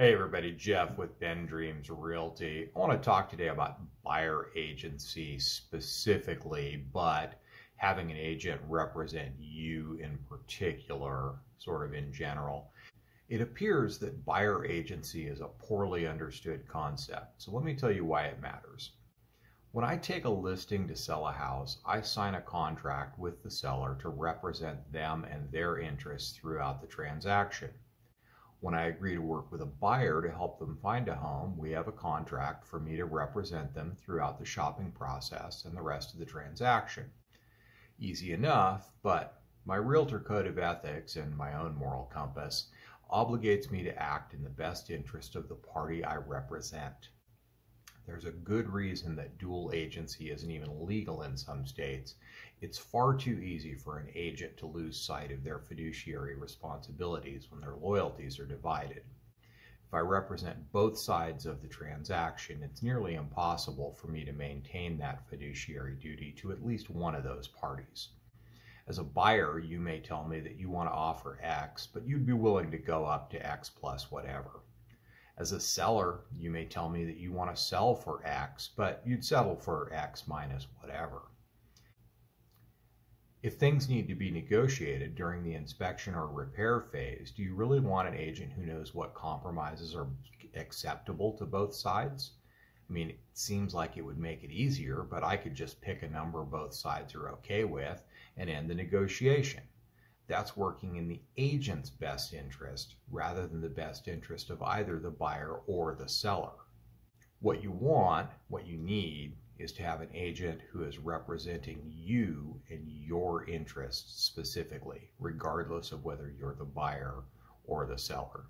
Hey everybody, Jeff with Ben Dreams Realty. I want to talk today about buyer agency specifically, but having an agent represent you in particular, sort of in general. It appears that buyer agency is a poorly understood concept, so let me tell you why it matters. When I take a listing to sell a house, I sign a contract with the seller to represent them and their interests throughout the transaction. When I agree to work with a buyer to help them find a home, we have a contract for me to represent them throughout the shopping process and the rest of the transaction. Easy enough, but my realtor code of ethics and my own moral compass obligates me to act in the best interest of the party I represent. There's a good reason that dual agency isn't even legal in some states. It's far too easy for an agent to lose sight of their fiduciary responsibilities when their loyalties are divided. If I represent both sides of the transaction, it's nearly impossible for me to maintain that fiduciary duty to at least one of those parties. As a buyer, you may tell me that you want to offer X, but you'd be willing to go up to X plus whatever. As a seller, you may tell me that you want to sell for X, but you'd settle for X minus whatever. If things need to be negotiated during the inspection or repair phase, do you really want an agent who knows what compromises are acceptable to both sides? I mean, it seems like it would make it easier, but I could just pick a number both sides are okay with and end the negotiation. That's working in the agent's best interest rather than the best interest of either the buyer or the seller. What you want, what you need, is to have an agent who is representing you and your interests specifically, regardless of whether you're the buyer or the seller.